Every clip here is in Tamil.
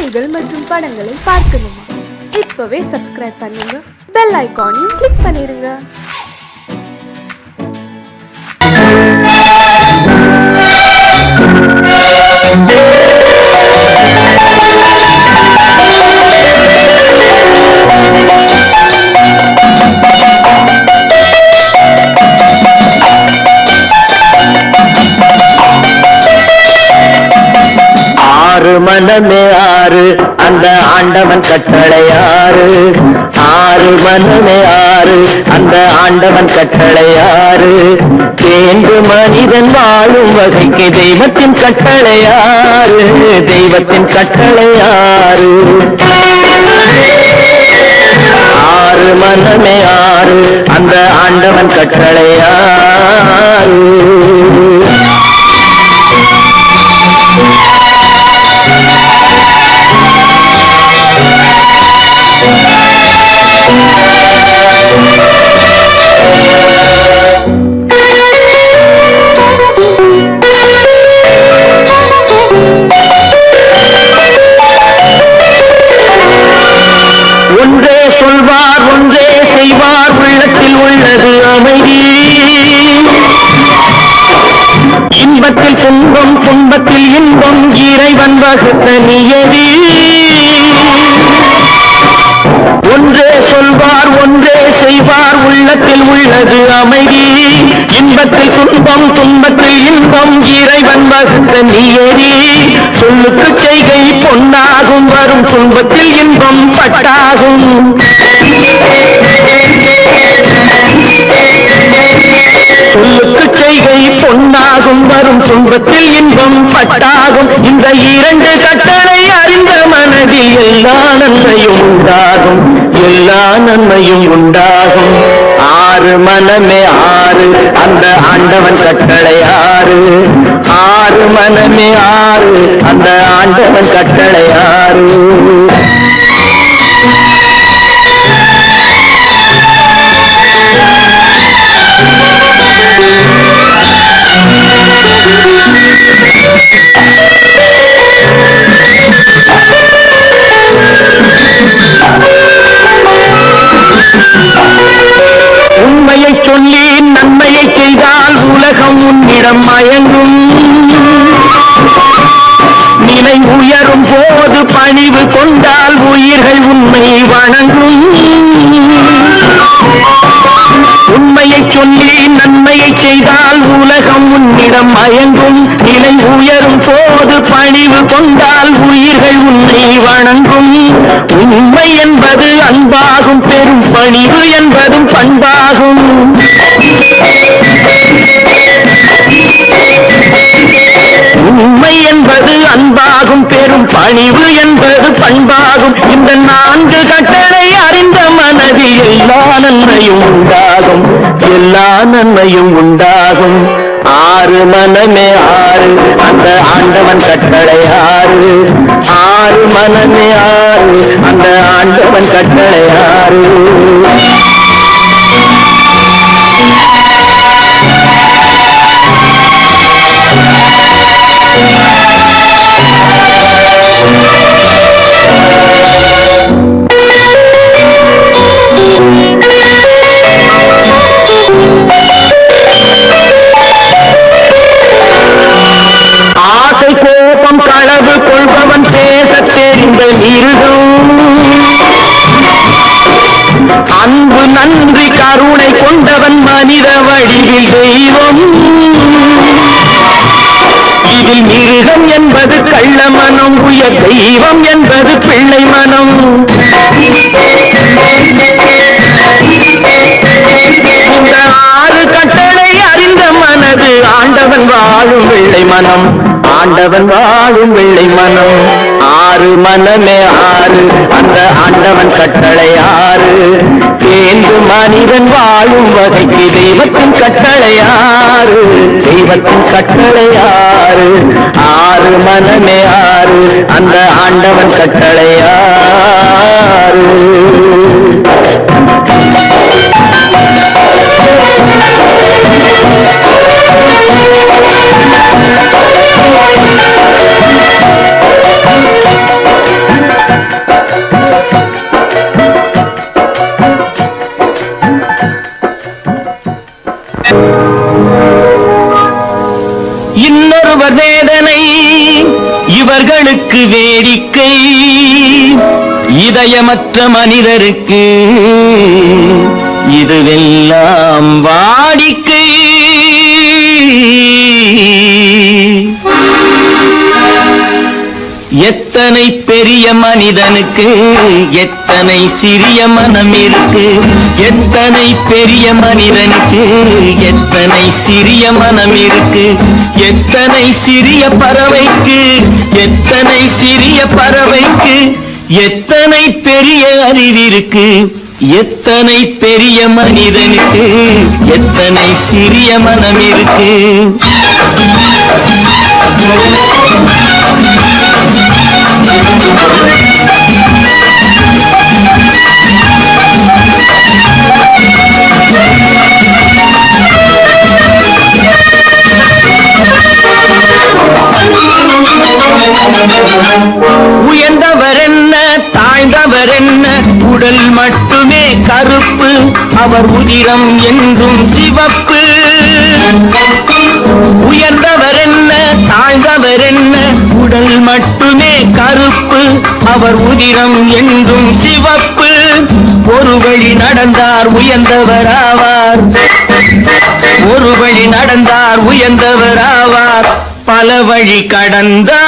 பாடல்கள் மற்றும் படங்களை பார்க்கணுமா? இப்பவே சப்ஸ்கிரைப் பண்ணுங்க, பெல் ஐகானையும் கிளிக் பண்ணிருங்க. மனமே ஆறு அந்த ஆண்டவன் கட்டளையாறு, ஆறு மனமே ஆறு அந்த ஆண்டவன் கட்டளையாறு. தேர்ந்து மனிதன் வாழும் வகைக்கு தெய்வத்தின் கட்டளையாறு, தெய்வத்தின் கட்டளையாறு. ஆறு மனமே ஆறு அந்த ஆண்டவன் கட்டளையாறு. ஒன்றே சொல்வார் ஒன்றே செய்வார், உள்ளத்தில் உள்ளது அமைதி. இன்பத்தில் துன்பம் துன்பத்தில் இன்பம், இறைவன் வகுத்த நியதி. ஒன்றே சொல்வார் ஒன்றே செய்வார், உள்ளத்தில் உள்ளது அமைதி. இன்பத்தில் துன்பம் துன்பத்தில் இன்பம், இறைவன் வகுத்த நியதி. சொல்லுக்கு செய்கை பொன்னாகும், வரும் துன்பத்தில் இன்பம் பட்டாகும். சொல்லுக்கு செய்கை பொன்னாகும், வரும் துன்பத்தில் இன்பம் பட்டாகும். இந்த இரண்டு கட்டளை அறிந்த மனதில் எல்லா நன்மையும் உண்டாகும், எல்லா நன்மையும் உண்டாகும். ஆறு மனமே ஆறு அந்த ஆண்டவன் கட்டளையாறு, ஆறு மனமே ஆறு அந்த ஆண்டவன் கட்டளையாறு. உண்மையை சொல்லி நன்மையை செய்தால் உலகம் உன்னிடம் மயங்கும். நிலை உயரும் போது பணிவு கொண்டால் உயிர்கள் உண்மை வணங்கும். உண்மையை சொல்லி நன்மையை செய்தால் உலகம் உன்னிடம் மயங்கும். நிலை உயரும் போது பணிவு கொண்டால் உயிர்கள் உன்னை வணங்கும். உண்மை என்பது அன்பாகும், பெரும் பணிவு என்பதும் பண்பாகும். உண்மை என்பது அன்பாகும், பெரும் பணிவு என்பது பண்பாகும். இந்த நான்கு கட்டளை அறிந்த மனதில் எல்லா நன்மையும் உண்டாகும், எல்லா நன்மையும் உண்டாகும். ஆறு மனமே ஆறு அந்த ஆண்டவன் கட்டளையாறு, ஆறு மனமே ஆறு அந்த ஆண்டவன் கட்டளையாறு. ஆசை கோபம் களவு கொள்பவன் பேச தெரிந்த மிருகம். அன்பு நன்றி கருணை கொண்டவன் மனித வடிவில் தெய்வம். இதில் மிருகம் என்பது கள்ள மனம், உயர் தெய்வம் என்பது பிள்ளை மனம். இந்த ஆறு கட்டளை அறிந்த மனது ஆண்டவன் வாழும் வெள்ளை மனம், ஆண்டவன் வாழும் வெள்ளை மனம். ஆறு மனமே ஆறு அந்த ஆண்டவன் கட்டளையாறு. தேர்ந்து மனிதன் வாழும் வகைக்கு தெய்வத்தின் கட்டளையாறு, தெய்வத்தின் கட்டளையாறு. ஆறு மனமே ஆறு அந்த ஆண்டவன் கட்டளையாறு. உயிர்களுக்கு வேடிக்கை, இதயமற்ற மனிதருக்கு இதுவெல்லாம் வாடிக்கை. எத்தனை பெரிய மனிதனுக்கு எத்தனை சிறிய மனம் இருக்கு, எத்தனை பெரிய மனிதனுக்கு எத்தனை சிறிய மனம் இருக்கு, எத்தனை சிறிய பறவைக்கு எத்தனை சிறிய பறவைக்கு எத்தனை பெரிய அறிவிருக்கு, எத்தனை பெரிய மனிதனுக்கு எத்தனை சிறிய மனம் இருக்கு. உயர்ந்தவர் என்ன தாழ்ந்தவர் என்ன, உடல் மட்டுமே கருப்பு, அவர் உதிரம் என்றும் சிவப்பு. உயர்ந்தவர் என்ன தாழ்ந்தவர் என்ன, உடல் மட்டுமே கருப்பு, அவர் உதிரம் என்றும் சிவப்பு. ஒரு வழி நடந்தார் உயர்ந்தவர் ஆவார், ஒரு வழி நடந்தார் உயர்ந்தவர் ஆவார், பல வழி கடந்தார்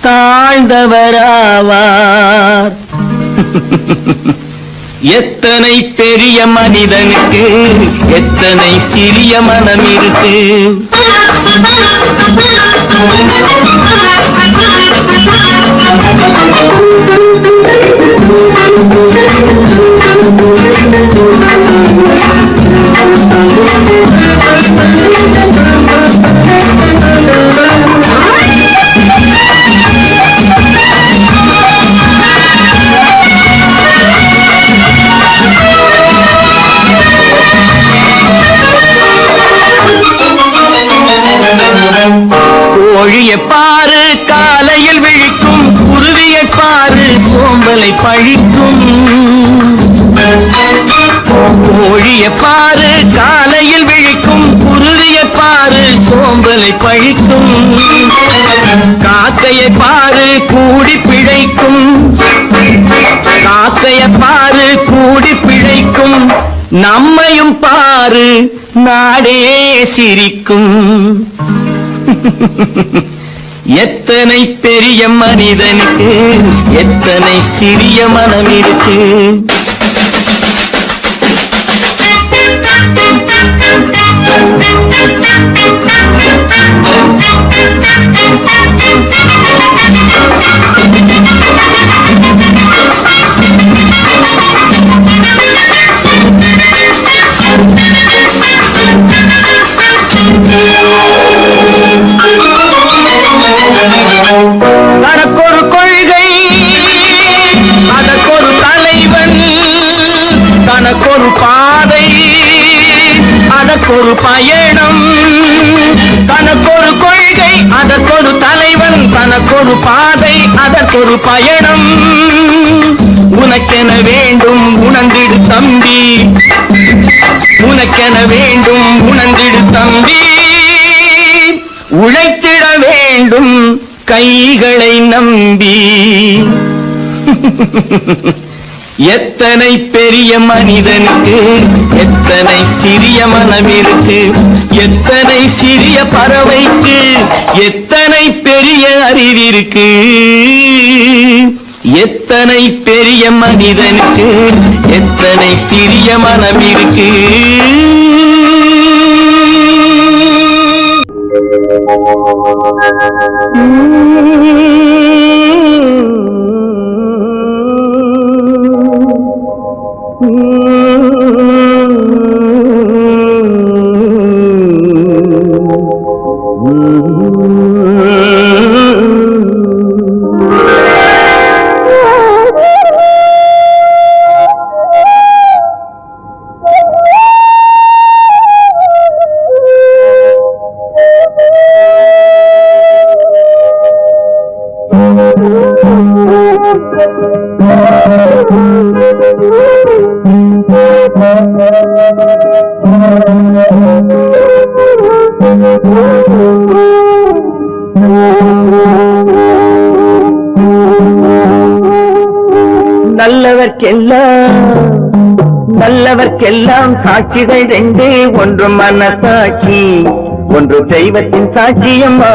தாழ்ந்தவராவார். எத்தனை பெரிய மனிதனுக்கு எத்தனை சிறிய மனம் இருக்கு. கோழியை பாரு காலையில் விழிக்கும், குருவியை பாரு சோம்பலை பழிக்கும். கோழியை பாரு காலையில் விழிக்கும், குருவியை பாரு சோம்பலை பழிக்கும். காக்கையை பாரு கூடி பிழைக்கும், காக்கையை பாரு கூடி பிழைக்கும். நம்மையும் பாரு நாடே சிரிக்கும். எத்தனை பெரிய மனிதனுக்கு எத்தனை சிறிய மனம் இருக்கு. தனக்கொரு கொள்கை அதற்கொரு தலைவன், தனக்கொரு பாதை அதற்கொரு பயணம். தனக்கொரு கொள்கை அதற்கொரு தலைவன், தனக்கொரு பாதை அதற்கொரு பயணம். உனக்கென வேண்டும் உணர்ந்திடு தம்பி, உனக்கென வேண்டும் உணர்ந்திடு தம்பி. உழைத்திட வேண்டும் கைகளை நம்பி. எத்தனை பெரிய மனிதனுக்கு எத்தனை சிறிய மனம் இருக்கு, எத்தனை சிறிய பறவைக்கு எத்தனை பெரிய அறிவிருக்கு. எத்தனை பெரிய மனிதனுக்கு எத்தனை சிறிய மனம் இருக்கு. Thank you. நல்லவர்க்கெல்லாம் சாட்சிகள் ரெண்டு, ஒன்று மனசாட்சி, ஒன்று தெய்வத்தின் சாட்சியம்மா.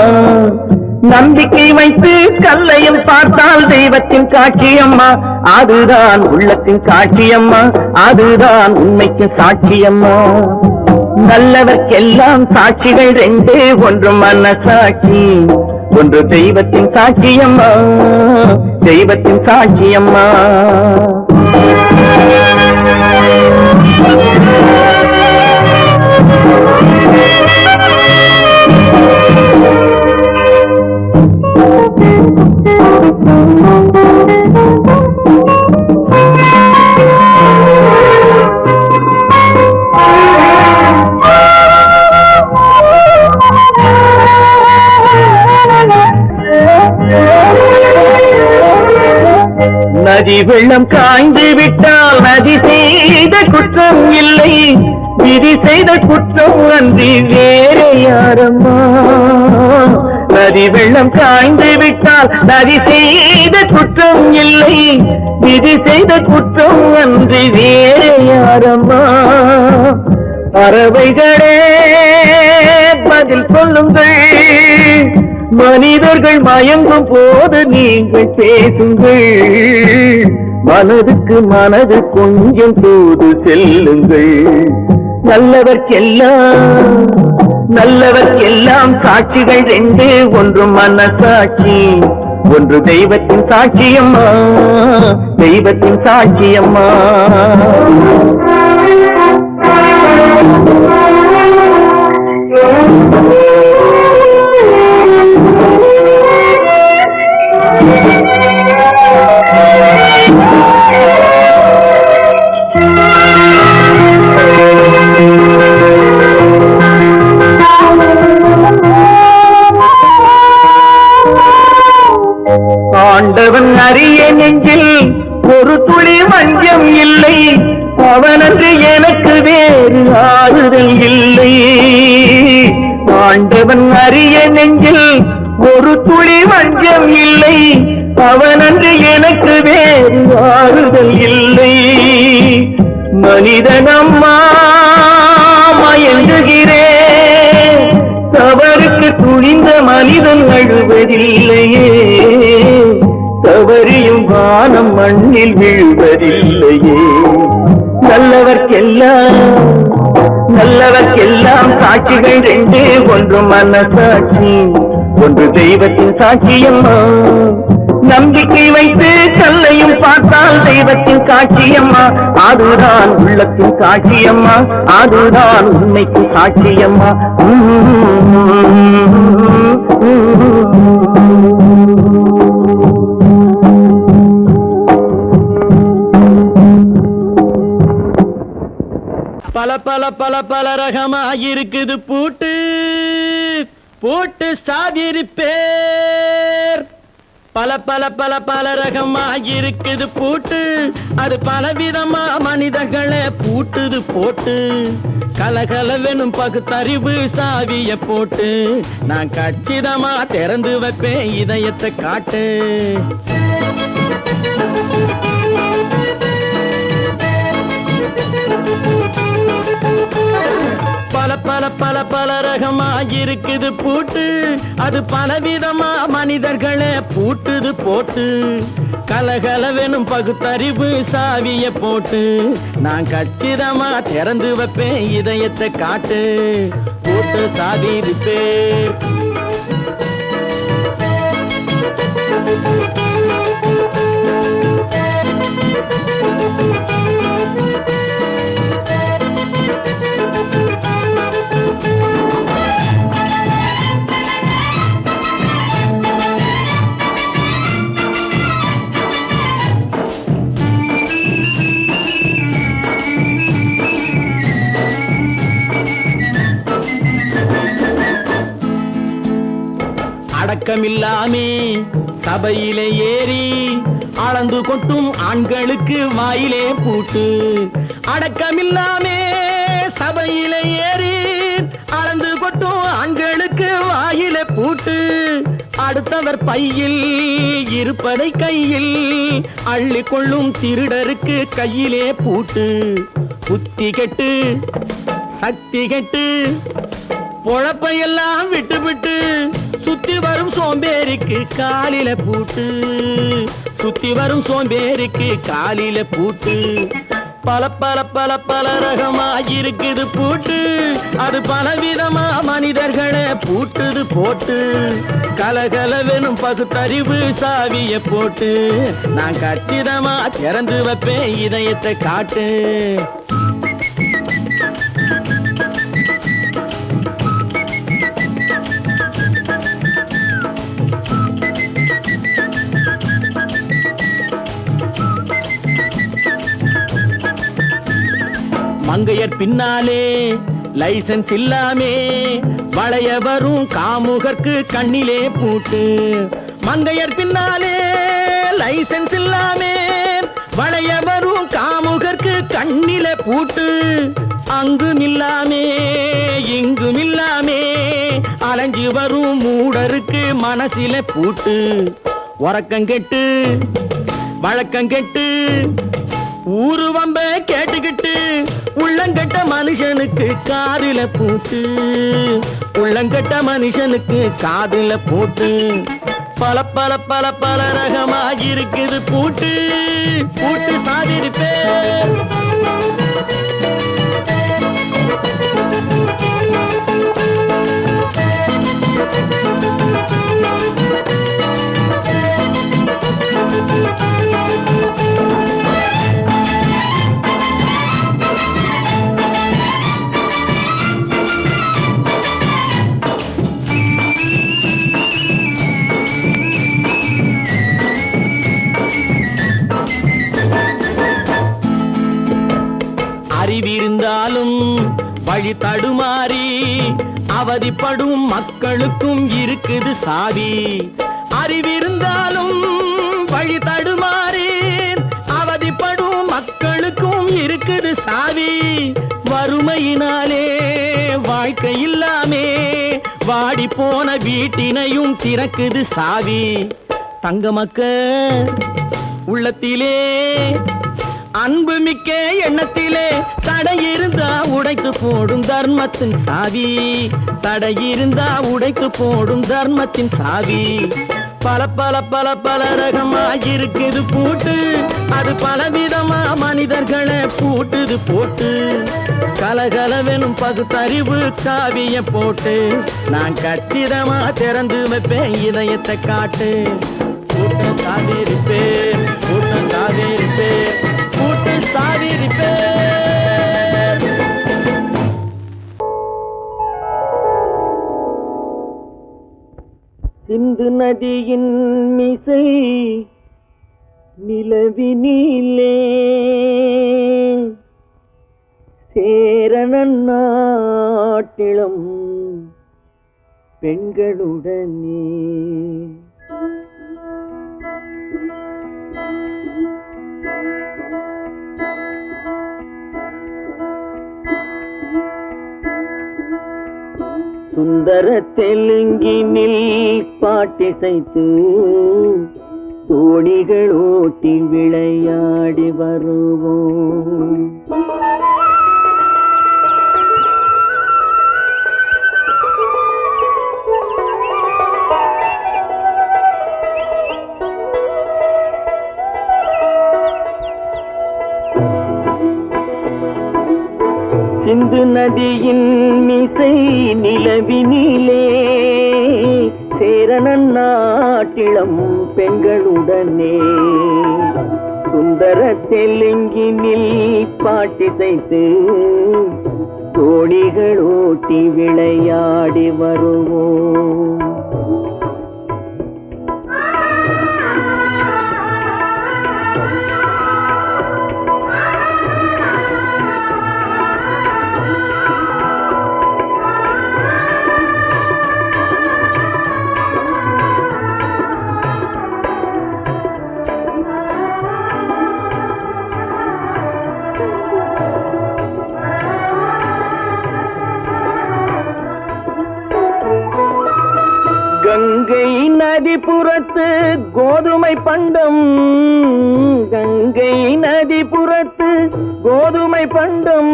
நம்பிக்கை வைத்து கல்லையும் பார்த்தால் தெய்வத்தின் காட்சியம்மா, அதுதான் உள்ளத்தின் காட்சியம்மா, அதுதான் உண்மைக்கு சாட்சியம்மா. நல்லவர்க்கெல்லாம் சாட்சிகள் ரெண்டு, ஒன்று மனசாட்சி, ஒன்று தெய்வத்தின் சாட்சியம்மா, தெய்வத்தின் சாட்சியம்மா. நதி வெள்ளம் காய்ந்து விட்டால் நதி செய்த குற்றம் இல்லை, விதி செய்த குற்றம் அன்றி வேறு யாரம்மா. நதி வெள்ளம் காய்ந்து விட்டால் நதி செய்த குற்றம் இல்லை, விதி செய்த குற்றம் அன்றி வேறு யாரம்மா. பறவைகளே பதில் சொல்லுங்கள், மனிதர்கள் மயங்கும் போது நீங்கள் பேசுங்கள், மனதுக்கு மனது கொஞ்சம் தூது செல்லுங்கள். நல்லவர்க்கெல்லாம் சாட்சிகள் ரெண்டு, ஒன்று மனசாட்சி, ஒன்று தெய்வத்தின் சாட்சியம்மா, தெய்வத்தின் சாட்சியம்மா. ஆண்டவன் அறிய நெஞ்சில் ஒரு துளி வஞ்சம் இல்லை, அவனன்று எனக்கு வேறு ஆறுதல் இல்லை. ஆண்டவன் அறிய நெஞ்சில் ஒரு துளி வஞ்சம் இல்லை, அவனன்று எனக்கு வேறு ஆறுதல் இல்லை. மனிதனம்மா மயங்குகிறேன், தவறுக்கு துணிந்த மனிதன் அழுவதில்லையே, தவறியும் வானம் மண்ணில் வீழ்வதில்லையே. நல்லவர்க்கெல்லாம் சாட்சிகள் ரெண்டு, ஒன்று மனசாட்சி, ஒன்று தெய்வத்தின் சாட்சியம்மா. நம்பிக்கை வைத்து கல்லையும் பார்த்தால் தெய்வத்தின் காட்சியம்மா, அதுதான் உள்ளத்தின் காட்சியம்மா, அதுதான் உண்மைக்கு சாட்சியம்மா. பல பல பல பல ரகமா இருக்குது பூட்டு பூட்டு சாதிரி பேர். பல பல பல பல ரகமா இருக்குது பூட்டு, அது பலவிதமா மனிதர்களை பூட்டுது போட்டு. கலகலவெனும் பகுத்தறிவு சாவிய போட்டு, நான் கச்சிதமா திறந்து வைப்பேன் இதயத்தை காட்டு. பல பல பல பல ரகமா இருக்குது பூட்டு, அது பலவிதமா மனிதர்களை பூட்டுது போட்டு. கலகலவெனும் பகுத்தறிவு சாவிய போட்டு, நான் கச்சிதமா திறந்து வைப்பேன் இதயத்தை காட்டு. பூட்டு சாவி பேர். அடக்கமில்லாமே சபையிலே ஏறி அளந்து கொட்டும் ஆண்களுக்கு வாயிலே பூட்டு. அடக்கமில்லாமே சபையிலே ஏறி அளந்து கொட்டும் ஆண்களுக்கு வாயிலே பூட்டு. அடுத்தவர் பையில் இருப்பதை கையில் அள்ளிக்கொள்ளும் திருடருக்கு கையிலே பூட்டு. புத்தி கெட்டு சக்தி கெட்டு பொழப்பையெல்லாம் விட்டு விட்டு சுத்தி வரும் சோம்பேறிக்கு காலில பூட்டு. சுத்தி வரும் சோம்பேறிக்கு காலில பூட்டு. பல பல பல பல ரகமா இருக்குது பூட்டு. அது பலவிதமா மனிதர்களை பூட்டுது போட்டு. கலகலவெனும் பகுத்தறிவு சாவிய போட்டு நான் கச்சிதமா திறந்து வைப்பேன் இதயத்தை காட்டு. மங்கையர் பின்னாலே லைசன்ஸ் இல்லாமே வளைய வரும் காமுகர்க்கு கண்ணிலே பூட்டு. மங்கையர் பின்னாலே லைசன்ஸ் இல்லாமே வளைய வரும் காமுகர்க்கு கண்ணிலே பூட்டு. அங்கும் இல்லாமே இங்கும் இல்லாமே அலைஞ்சு வரும் மூடருக்கு மனசில பூட்டு. உறக்கம் கெட்டு வழக்கம் கெட்டு ஊரு வம்ப கேட்டுக்கிட்டு உள்ளங்கட்ட மனுஷனுக்கு காதுல பூட்டு. உள்ளங்கட்ட மனுஷனுக்கு காதுல பூட்டு. பல பல பல பல ரகமா இருக்குது பூட்டு. பூட்டு சாதிருப்பேன். அறிவிருந்தாலும் வழி தடுமாறி அவதிப்படும் மக்களுக்கும் இருக்குது சாவி. அறிவிருந்தாலும் வழி தடுமாறி அவதிப்படும் மக்களுக்கும் இருக்குது சாவி. வறுமையினாலே வாழ்க்கை இல்லாமே வாடி போன வீட்டினையும் திறக்குது சாவி. தங்க மக்க உள்ளத்திலே அன்பு மிக்க எண்ணத்திலே தடை இருந்தா உடைத்து போடும் தர்மத்தின் சாவி. தடை இருந்தா உடைத்து போடும் தர்மத்தின் சாவி. பல பல பல பல ரகமா இருக்குது பூட்டு. அது பலவிதமா மனிதர்களை பூட்டுது போட்டு. கலகலவெனும் பகுத்தறிவு காவிய போட்டு நான் கச்சிதமா திறந்து வைப்பேன் இதயத்தை காட்டு. கூட்டம் சாதிருப்பேன் கூட்டம் சாதிருப்பேன் கூட்டம் சாதிருப்பேன். சிந்து நதியின் மிசை நிலவினிலே சேரணன் நாட்டிலும் பெண்களுடனே சுந்தர தெலுங்கினில் பாட்டிசைத்து தோணிகள் ஓட்டி விளையாடி வருவோம். சிந்து நதியின் மிசை நிலவினிலே சேரணன் நாட்டிளம் பெண்களுடனே சுந்தர தெலுங்கினில் பாட்டிசைத்து தோணிகள் ஓட்டி விளையாடி வருவோம். கோதுமை பண்டம் கங்கை நதிபுறத்து கோதுமை பண்டம்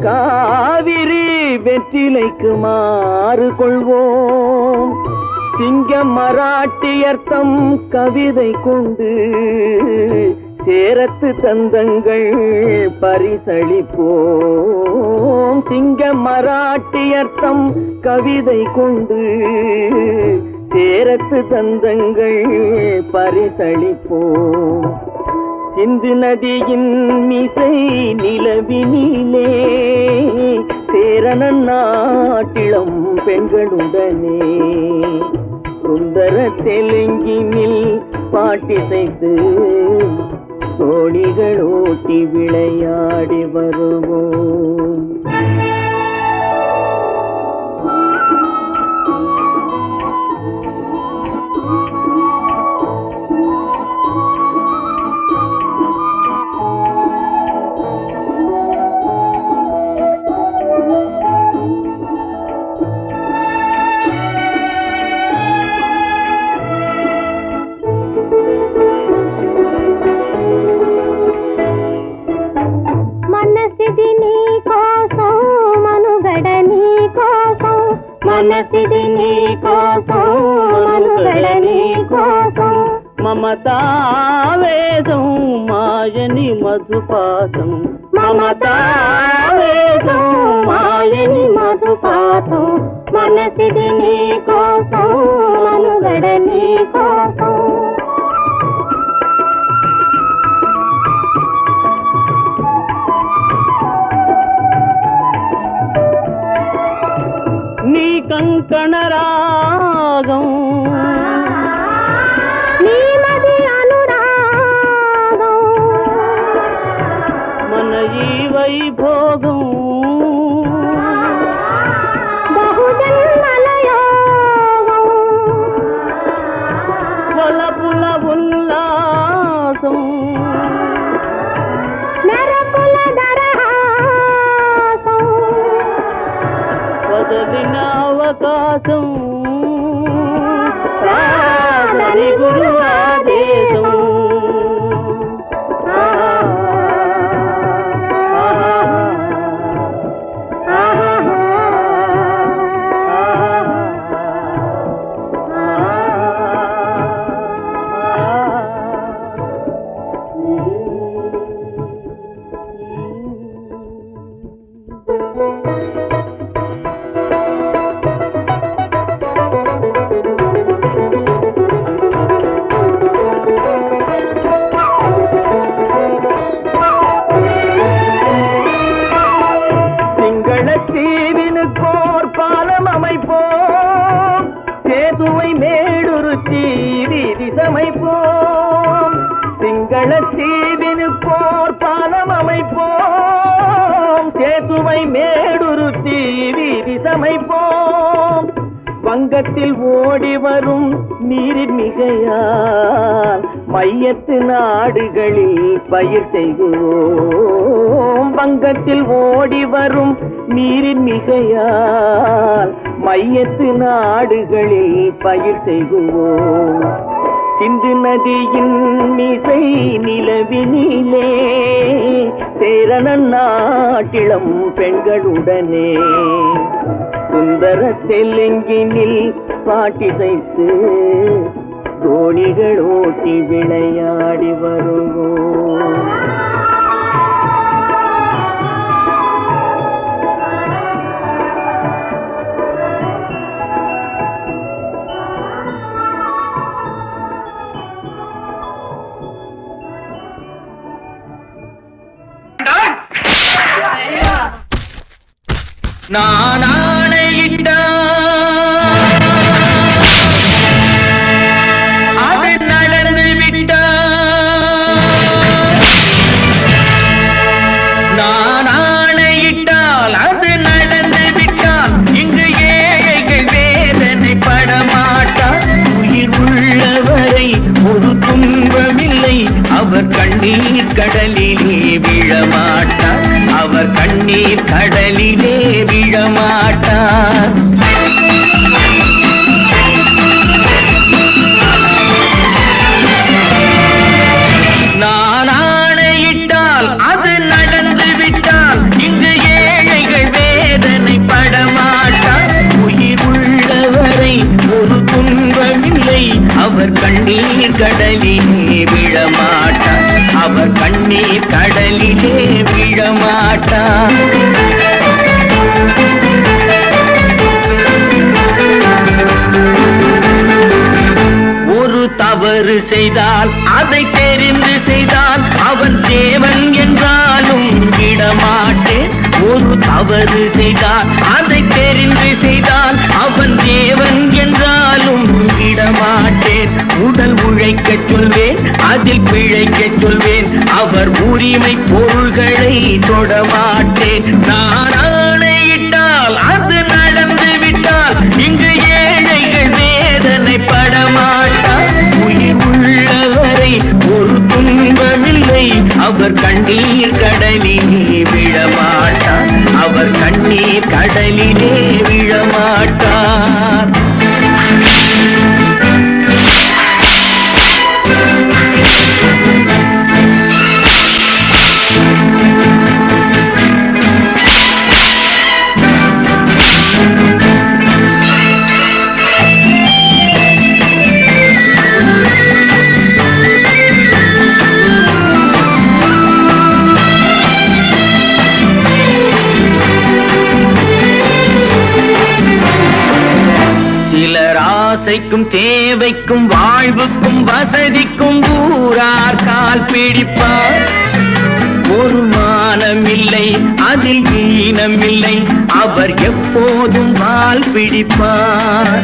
காவிரி வெற்றிலைக்கு மாறு கொள்வோம். சிங்கம் மராட்டியர்த்தம் கவிதை கொண்டு சேரத்து தந்தங்கள் பரிசளிப்போம். சிங்கம் மராட்டியர்த்தம் கவிதை கொண்டு சேரத்து தந்தங்கள் பரிசளிப்போம். சிந்து நதியின் மிசை நிலவினிலே சேரணன் நாட்டிளம் பெண்களுடனே சுந்தர தெலுங்கினில் பாட்டிசைத்து தோணிகள் ஓட்டி விளையாடி வருவோம். మనసిది నీ కోసం మనుగడ నీ కోసం మమతావేదం మాయని మధుపాసం మమతావేదం మాయని మధుపాసం మనసిది నీ కోసం మనుగడ నీ కోసం నీ కంకణ రాగం నీ మది అనురాగం మన ఈ వైభోగం బహుజన్మల యోగం వలపుల ఉల్లాసం మెరపుల దరహాసం వదలిన అవకాశం సాధని గురు ఆదేశం தீவினுக்கோர் பாலம் அமைப்போம் சேதுவை மேடுருத்தி வீதி சமைப்போம் சிங்கள தீவினுக்கோர் பாலம் அமைப்போம் சேதுவை மேடுருத்தி வீதி சமைப்போம் வங்கத்தில் ஓடி வரும் நீரின் மிகையால் மையத்து நாடுகளில் பயிர் செய்வோம் வங்கத்தில் ஓடி வரும் நீரின் மிகையால் மையத்து நாடுகளில் பயிர் செய்வோம் சிந்து நதியின் மிசை நிலவினிலே சேரணன் நாட்டிளம் பெண்களுடனே சுந்தர தெலுங்கினில் பாட்டிசைத்து தோணிகள் ஓட்டி விளையாடி வருவோம் நான் ஆணையிட்டான் அது நடந்து விட்டான் நான் ஆணையிட்டால் அது நடந்து விட்டால் இங்கு ஏழைகள் வேதனை படமாட்டார் உயிர் உள்ளவரை ஒரு துன்பமில்லை அவர் கண்ணீர் கடலிலே விழமாட்டார் அவர் கண்ணீர் கடலிலே விழமாட்டார் கடலிலே விழமாட்டார், அவர் கண்ணீர் கடலிலே விழமாட்டார். ஒரு தவறு செய்தால் அதை தெரிந்து செய்தால் அவன் தேவன் என்றாலும் விடமாட்டேன். ஒரு தவறு செய்தால் அதை தெரிந்து செய்தால் அவன் தேவன் என்றாலும் விடமாட்டேன். உடல் உழைக்கச் சொல்வேன், அதில் பிழைக்கச் சொல்வேன், அவர் உரிமை பொருள்களை தொடமாட்டேன். நான் ஆணையிட்டால் அது நடந்து விட்டால் இங்கு ஏழைகள் வேதனை படமாட்டார். உயிர் உள்ளவரை ஒரு துன்பமில்லை, அவர் கண்ணீர் கடலிலே விழமாட்டார், அவர் கண்ணீர் கடலிலே விழமாட்டார். சிலர் ஆசைக்கும் தேவைக்கும் வாழ்வுக்கும் வசதிக்கும் ஊரார் கால் பிடிப்பார். ஒரு மானமில்லை, அதில் ஈனமில்லை, அவர் எப்போதும் வால் பிடிப்பார்.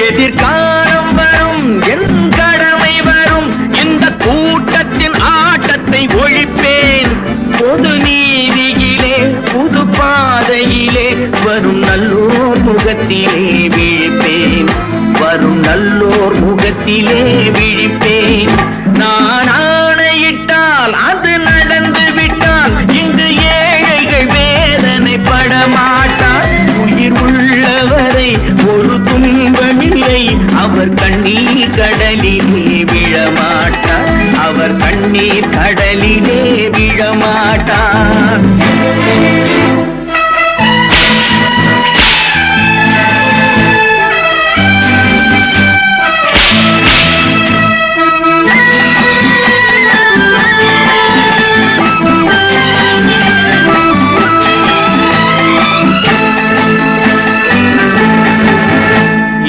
எதிர்காலம் வரும், என் கடமை வரும், இந்த கூட்டத்தின் ஆட்டத்தை ஒழிப்பேன். பொது நீதியிலே புது பாதையிலே வரும் நல்லோர் முகத்திலே விழிப்பேன், வரும் நல்லோர் முகத்திலே விழிப்பேன். நான் ஆணையிட்டால் அது நடந்து விட்டால் இங்கு ஏழைகள் வேதனை படமாட்டார். உயிர் உள்ளவரை ஒரு துன்பமில்லை, அவர் கண்ணீர் கடலிலே விழமாட்டார், அவர் கண்ணீர் கடலிலே விழமாட்டார்.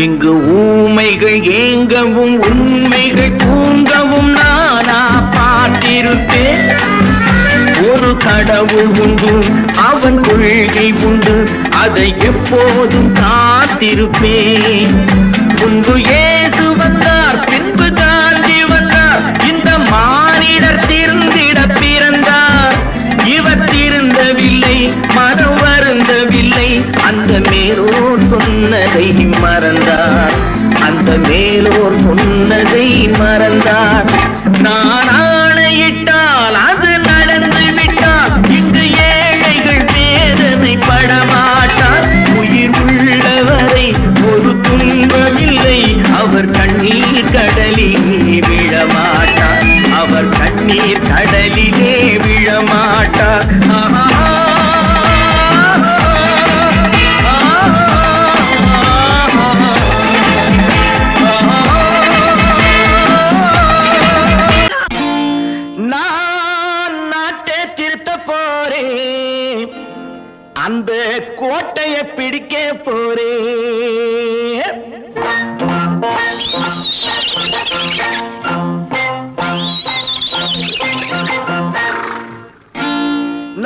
இங்கு ஊமைகள் ஏங்கவும் உண்மைகள் தூங்கவும் நானா பார்த்திருப்பேன். ஒரு கடவுள் உண்டு, அவன் கொள்கை உண்டு, அதை எப்போதும் காத்திருப்பேன். முன்பு இயேசு வந்தார், பின்பு காந்தி வந்தார், இந்த மானிடர் திருந்திட பிறந்தார். இவர் திருந்தவில்லை, மனம் வருந்தவில்லை, அந்த மேலோர் சொன்னதை மறந்தார், அந்த மேலோர் சொன்னதை மறந்தார். நான் ஆணையிட்டால் அது நடந்து விட்டால் இங்கு ஏழைகள் வேதனை படமாட்டார். உயிர் உள்ளவரை ஒரு துன்பமில்லை, அவர் கண்ணீர் கடலிலே விழமாட்டார், அவர் கண்ணீர் கடலிலே விழமாட்டார். அந்த கோட்டையை பிடிக்க போறேன்.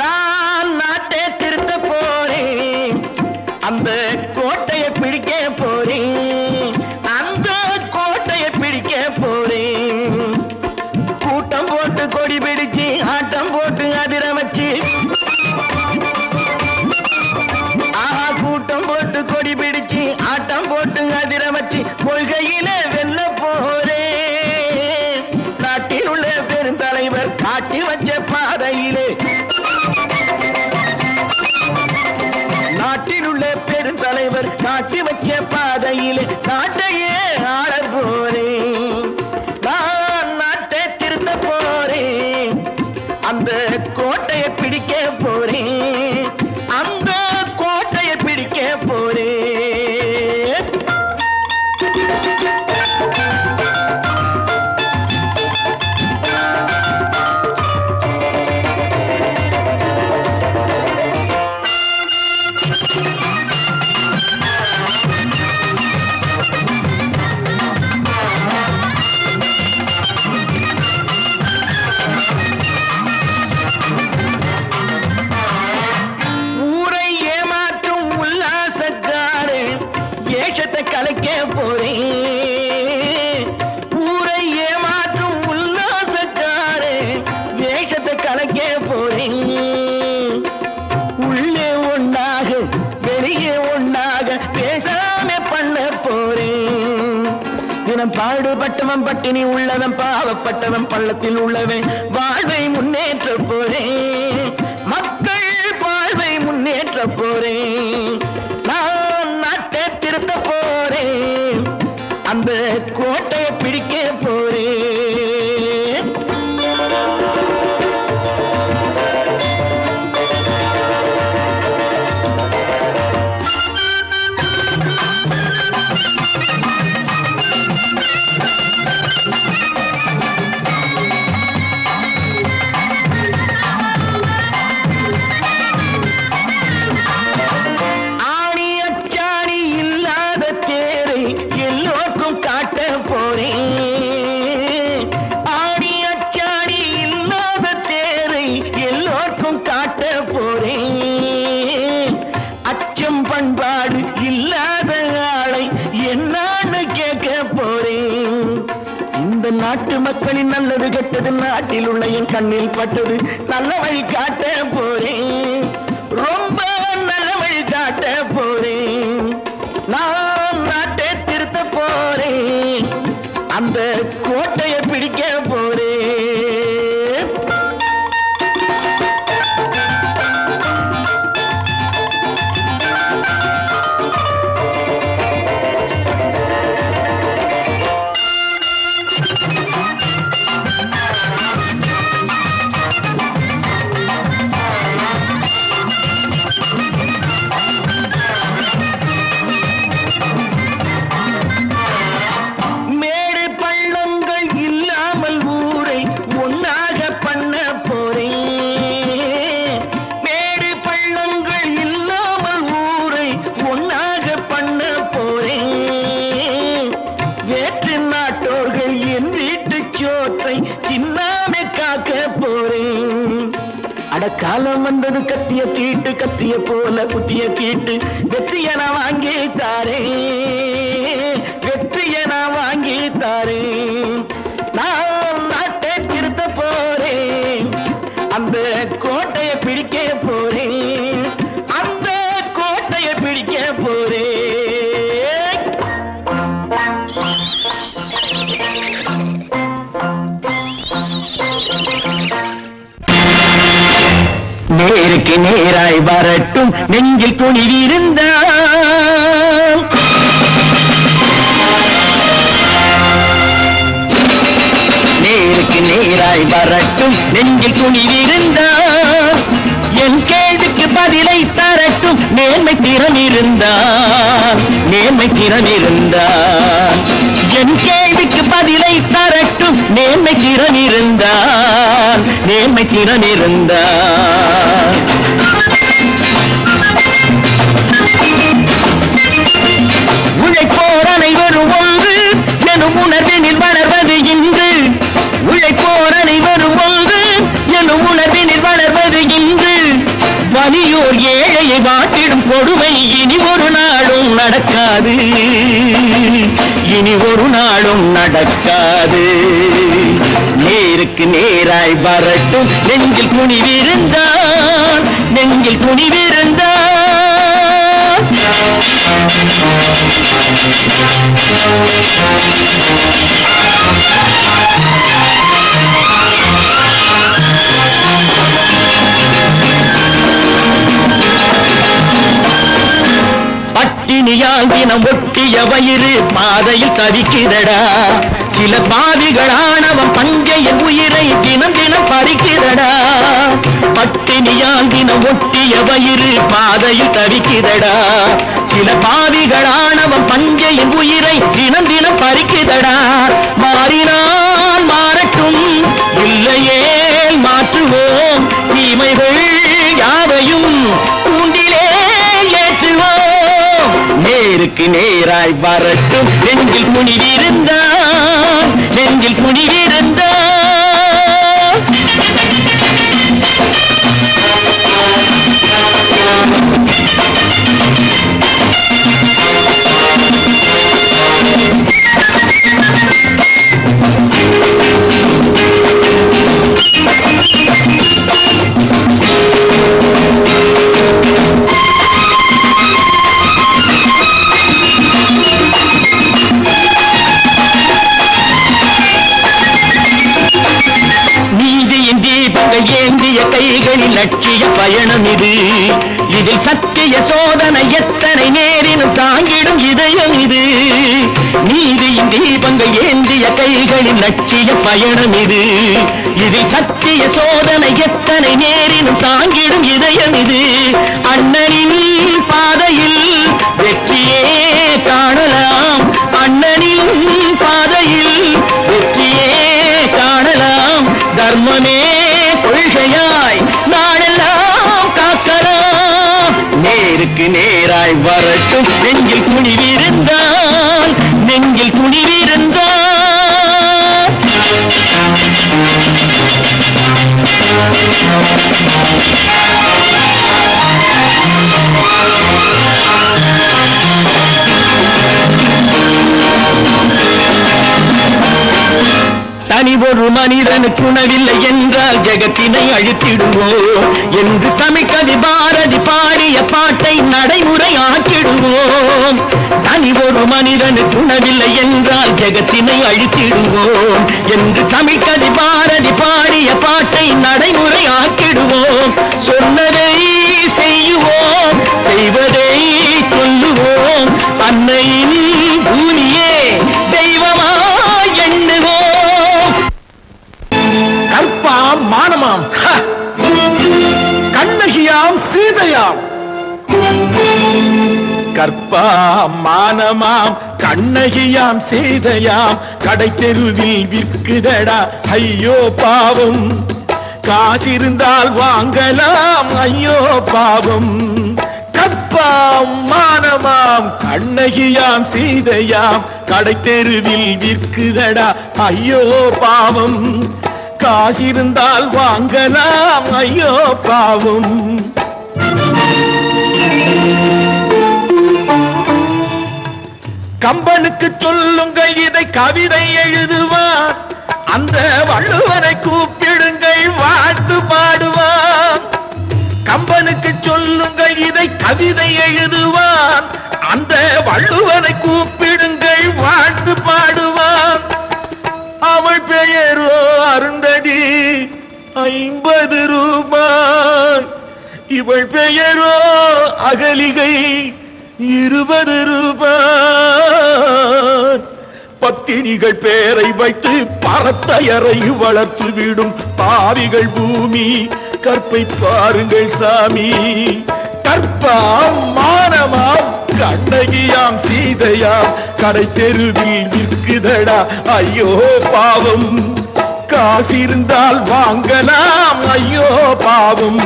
நான் நாட்டை திருத்த போறேன், அந்த கோட்டையை பிடிக்க போறேன், அந்த கோட்டையை பிடிக்க போறேன். கூட்டம் போட்டு கொடி பிடிச்சு ஆட்டம் போட்டு அதிர வச்சு, கூட்டம் போட்டு கொடி பிடிச்சு ஆட்டம் போட்டு அதிர வச்சு கொள்கையில வெல்ல போறேன். நாட்டில் உள்ள பெருந்தலைவர் காட்டி வச்ச பாதையிலே, நாட்டில் உள்ள பெருந்தலைவர் காட்டி வச்ச பாதையிலே நாட்டையே ஆள போறேன். நான் நாட்டை திருத்த போறேன், அந்த கோட்டையை பிடிக்க போறேன், அந்த கோட்டையை பிடிக்க போறேன். உள்ளவன் பாடுபட்டவன் பட்டினி உள்ளவன் பாவப்பட்டவன் பள்ளத்தில் உள்ளவன் வாழ்வை முன்னேற்ற போறேன் மக்கள் வாழ்வை முன்னேற்ற போறேன் நான் நாட்டை திருத்த போறேன் அந்த கோட்டையை பிடிக்க போறேன் பண்பாடு இல்லாத ஆளை என்னான்னு கேட்க போறேன் இந்த நாட்டு மக்களின் நல்லது கெட்டது நாட்டில் உள்ள என் கண்ணில் பட்டது நல்ல வழி காட்ட போறேன் ரொம்ப நல்ல வழி காட்ட போறேன் நான் நாட்டை திருத்த போறேன் அந்த கோட்டையை பிடிக்க போறேன் காலம் வந்தது கத்திய தீட்டு கத்திய போல புத்திய தீட்டு வெற்றிய நான் வாங்கி தாரேன் வெற்றிய நான் வாங்கி தாரேன் நான் நாட்டை திருத்த போறேன் அந்த கோட்டையை பிடிக்க போறேன் அந்த கோட்டையை பிடிக்க போறேன் நேருக்கு நேராய் வரட்டும் நெஞ்சில் துணிவிருந்தால் நேருக்கு நேராய் வரட்டும் நெஞ்சில் துணிவிருந்தால் என் கேள்விக்கு பதிலை தரட்டும் நேர்மை திறம் இருந்தால் நேர்மை திறம் இருந்தால் என் கேள்விக்கு பதிலை தரட்டும் நேர்மை திறம் இருந்தால் நேர்மை திறம் இருந்தால் உழைப்போர் அனைவரும் ஒன்று எனும் உணர்வினில் வளர்வது இன்று உழைப்போர் அனைவரும் ஒன்று எனும் உணர்வினில் வளர்வது இன்று வலியோர் ஏழையை வாட்டிடும் கொடுமை இனி ஒரு நாளும் நடக்காது இனி ஒரு நாளும் நடக்காது நேருக்கு நேராய் வரட்டும் நெஞ்சில் துணிவிருந்தான் நெஞ்சில் துணிவிருந்தான் பட்டினியால் தினம் ஒட்டிய வயிறு பாதையில் தவிக்கிறடா சில பாவிகளானவன் பஞ்சையின் உயிரை தினம் தினம் பறிக்கிறடா பட்டினியால் தினம் ஒட்டிய வயிறு பாதையில் தவிக்கிறடா சில பாவிகளானவன் பஞ்சையின் உயிரை தினம் தினம் பறிக்கிறடா மாறினால் மாறட்டும் இல்லையே மாற்றுவோம் தீமைகள் யாவையும் கூண்டிலே ஏற்றுவோம் நேருக்கு நேராய் வரட்டும் நெஞ்சில் துணிவிருந்தான் நெஞ்சில் துணிவிருந்தான் ஏந்திய கைகளில் லட்சிய பயணம் இது. இதில் சத்திய சோதனை எத்தனை நேரினும் தாங்கிடும் இதயம் இது. நீதியின் தீபங்கள் ஏந்திய கைகளில் லட்சிய பயணம் இது. இதில் சத்திய சோதனை எத்தனை நேரினும் தாங்கிடும் இதயம் இது. அண்ணனின் பாதையில் வெற்றியே காணலாம். அண்ணனின் பாதையில் வெற்றியே காணலாம். தர்மமே கொள்கையாய் நாளெல்லாம் காக்கலாம். நேருக்கு நேராய் வரட்டும் நெஞ்சில் துணிவிருந்தால், நெஞ்சில் துணிவிருந்தால். தனி ஒரு மனிதனுக்கு உணவில்லை என்றால் ஜெகத்தினை அழித்திடுவோம் என்று தமிழ்கவி பாரதி பாடிய பாட்டை நடைமுறையாக்கிடுவோம். தனி ஒரு மனிதனுக்கு உணவில்லை என்றால் ஜெகத்தினை அழித்திடுவோம் என்று தமிழ்கவி பாரதி பாடிய பாட்டை நடைமுறையாக்கிடுவோம். சொன்னதை செய்வோம், செய்வதை சொல்லுவோம். அன்னையின் பூமியே தெய்வமாய் எண்ணுவோம். கற்பாம் மானமாம் கண்ணகியாம் சீதையாம். கற்பாம் மானமாம் கண்ணகியாம் சீதையாம் கடை தெருவில் விற்குதடா ஐயோ பாவம். காசிருந்தால் வாங்கலாம் ஐயோ பாவம். கற்பாம் மானமாம் கண்ணகியாம் சீதையாம் கடை தெருவில் விற்குதடா ஐயோ பாவம். காசிருந்தால் வாங்கலாம் ஐயோ பாவம். கம்பனுக்கு சொல்லுங்கள் இதை கவிதை எழுதுவான். அந்த வள்ளுவரை கூப்பிடுங்கள் வாழ்த்து பாடுவான். கம்பனுக்கு சொல்லுங்கள் இதை கவிதை எழுதுவான். அந்த வள்ளுவரை கூப்பிடுங்கள் வாழ்த்து பாடுவான். அவள் பெயரோ அருந்ததி 50 ரூபாய். இவள் பெயரோ அகலிகை 20 ரூபாய். பத்தினிகள் பேரை வைத்து பரத்தையரை வளர்த்து விடும் பாவிகள் பூமி. கற்பை பாருங்கள் சாமி. கற்பாம் மானமாம் கண்ணகியாம் சீதையாம் கடை தெருவில் விற்குதடா ஐயோ பாவம். காசிருந்தால் வாங்கலாம் ஐயோ பாவம்.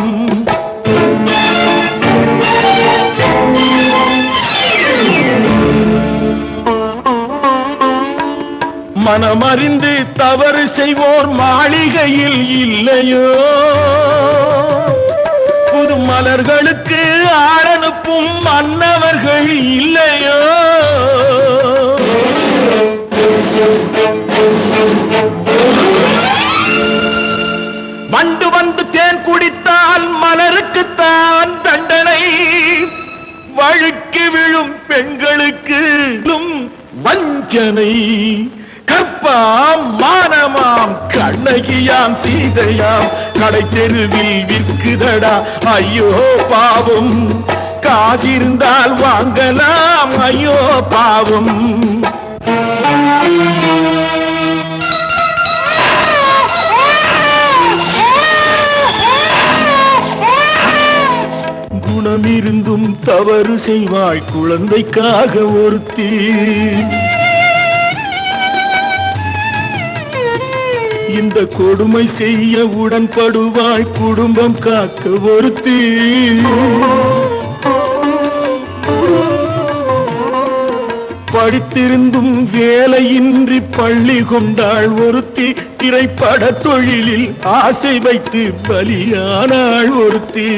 மனமறிந்து தவறு செய்வோர் மாளிகையில் இல்லையோ. புது மலர்களுக்கு ஆளனுப்பும் மன்னவர்கள் இல்லையோ. வண்டு வந்து தேன் குடித்தால் மலருக்குத்தான் தண்டனை. வழுக்கி விழும் பெண்களுக்கு வஞ்சனை. கற்பாம் மானமாம் கண்ணகியாம் சீதையாம் கடை தெருவில் விற்குதடா ஐயோ பாவம். காசிருந்தால் வாங்கலாம் ஐயோ பாவம். குணமிருந்தும் தவறு செய்வாள் குழந்தைக்காக ஒருத்தி. இந்த கொடுமை செய்ய உடன்படுவாள் குடும்பம் காக்க ஒருத்தி. படித்திருந்தும் வேலையின்றி பள்ளி கொண்டாள் ஒருத்தி. திரைப்பட தொழிலில் ஆசை வைத்து பலியானாள் ஒருத்தி.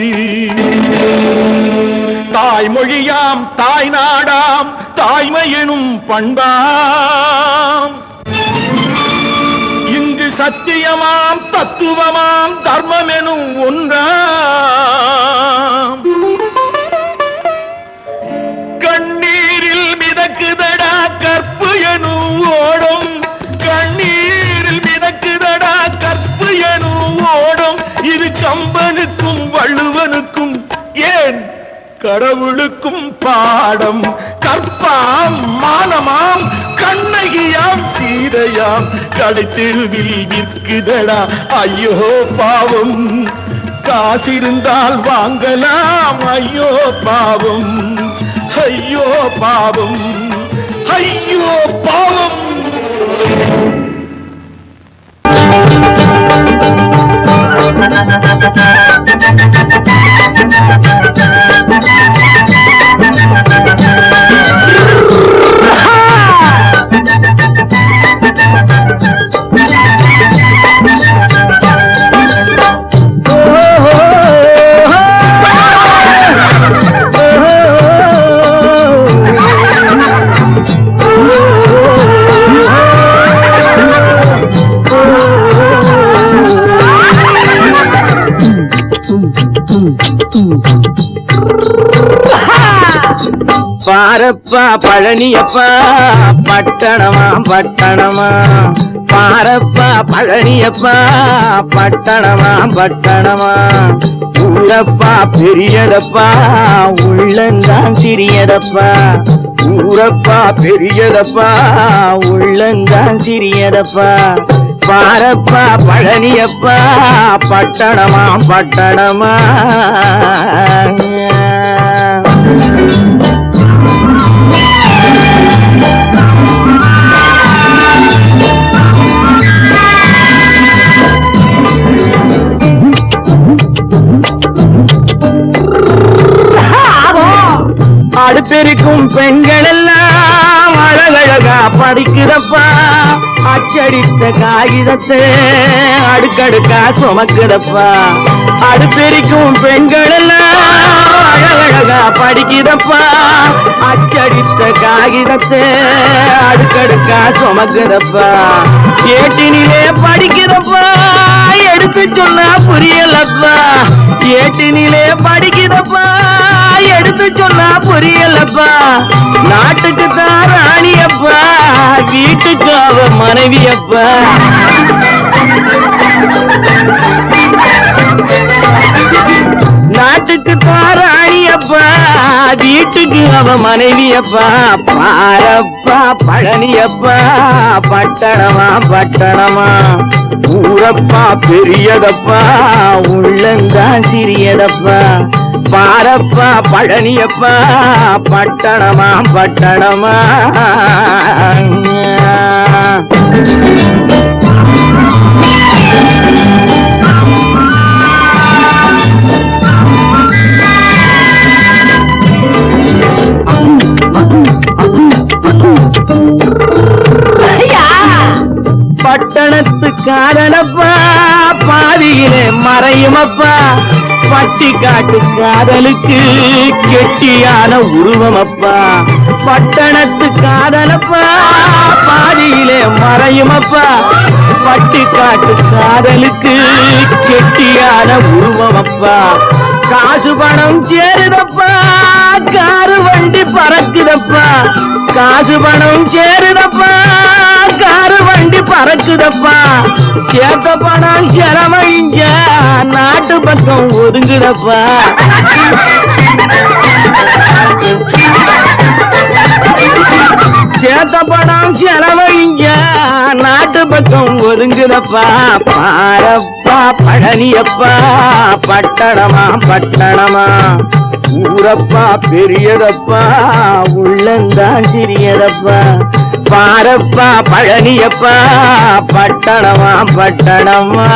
தாய்மொழியாம் தாய் நாடாம் தாய்மையெனும் பண்பாம். இங்கு சத்தியமாம் தத்துவமாம் தர்மம் எனும் ஒன்றாம். கண்ணீரில் மிதக்குதடா கற்பு எனும் ஓடும். கண்ணீரில் மிதக்குதடா கற்பு எனும் ஓடும். இது கண்ணனுக்கும் ஏன் கடவுளுக்கும் பாடம். கற்பாம் மானமாம் கண்ணகியாம் சீதையாம் கடைத்தெருவில் விற்குதடா ஐயோ பாவம். காசிருந்தால் வாங்கலாம் ஐயோ பாவம், ஐயோ பாவம், ஐயோ பாவம். பாரப்பா பழனியப்பா பட்டணமா பட்டணமா, பாரப்பா பழனியப்பா பட்டணமா பட்டணமா. ஊரப்பா பெரியதப்பா உள்ளந்தான் சிறியதப்பா, ஊரப்பா பெரியதப்பா உள்ளந்தான் சிறியதப்பா. பாரப்பா பழனியப்பா பட்டணமா பட்டணமா. அடுப்பெருக்கும் பெண்கள் எல்லாம் அழகழகா படிக்கிறப்பா, அச்சடித்த காகிதத்தை அடுக்கடுக்கா சுமக்குதப்பா. அடுப்பெருக்கும் பெண்கள் எல்லாம் அழகழகா படிக்கிறப்பா, அச்சடித்த காகிதத்தை அடுக்கடுக்கா சுமக்குதப்பா. ஏட்டினிலே படிக்கிறப்பா எடுத்து சொன்னா புரியலப்பா, ஏட்டினிலே படிக்கிறப்பா எடுத்து சொன்னா புரியலப்பா. நாட்டுக்கு தான் ராணியப்பா, வீட்டுக்கு அவ மனைவியப்பா. நாட்டுக்கு தான் ராணியப்பா, வீட்டுக்கு அவ மனைவியப்பா. பாரப்பா பழனியப்பா பட்டணமா பட்டணமா. ஊரப்பா பெரியதப்பா உள்ளந்தான் சிறியதப்பா. பாரப்பா பழனியப்பா பட்டணமா பட்டணமா. பட்டணத்து காதலப்பா பாதியிலே மறையுமப்பா, பட்டி காட்டு காதலுக்கு கெட்டியான உருவமப்பா. பட்டணத்து காதலப்பா பாதியிலே மறையுமப்பா, பட்டி காட்டு காதலுக்கு கெட்டியான உருவமப்பா. காசு பணம் சேருதப்பா காரு வண்டி பறக்குதப்பா, காசு பணம் சேருதப்பா காரு வண்டி பறக்குதப்பா. சேர்த்த பணம் செலவழிங்க நாட்டு பக்கம் ஒதுங்குதப்பா. சேர்த்த பணம் செலவழிங்க நாட்டு பக்கம் ஒதுங்குதப்பா. பாரப்பா பழனியப்பா பட்டணமா பட்டணமா. ஊரப்பா பெரியதப்பா உள்ளந்தான் சிறியதப்பா. பாரப்பா பழனியப்பா பட்டணமா பட்டணமா.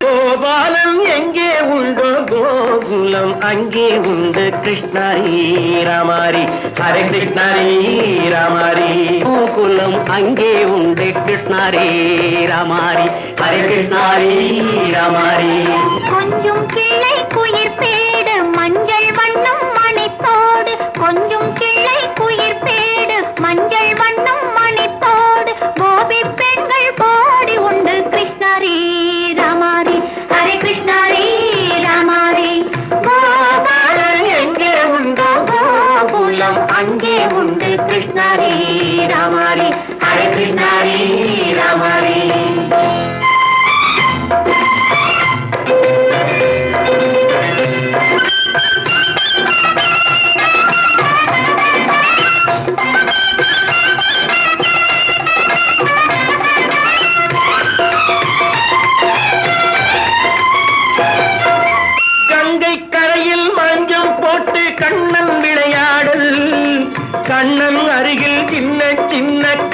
கோபாலம் எங்கே உண்டோ கோகுலம் அங்கே உண்டு கிருஷ்ணாரி ராமாரி. ஹரே கிருஷ்ணாரி ராமாரி. கோகுலம் அங்கே உண்டு கிருஷ்ணாரி ராமாரி. ஹரே கிருஷ்ணாரி ராமாரி. கொஞ்சம் கிளை குயிர் பேடு மஞ்சள் வண்ணம் மணித்தோடு, கொஞ்சம் கிளை குயிர் பேடு மஞ்சள் வண்ணம் மணித்தோடு. கோபி பெண்கள் போடி உண்டு கிருஷ்ணாரி ராமாரி. ஹரே கிருஷ்ணாரி ராமாரி. கோபால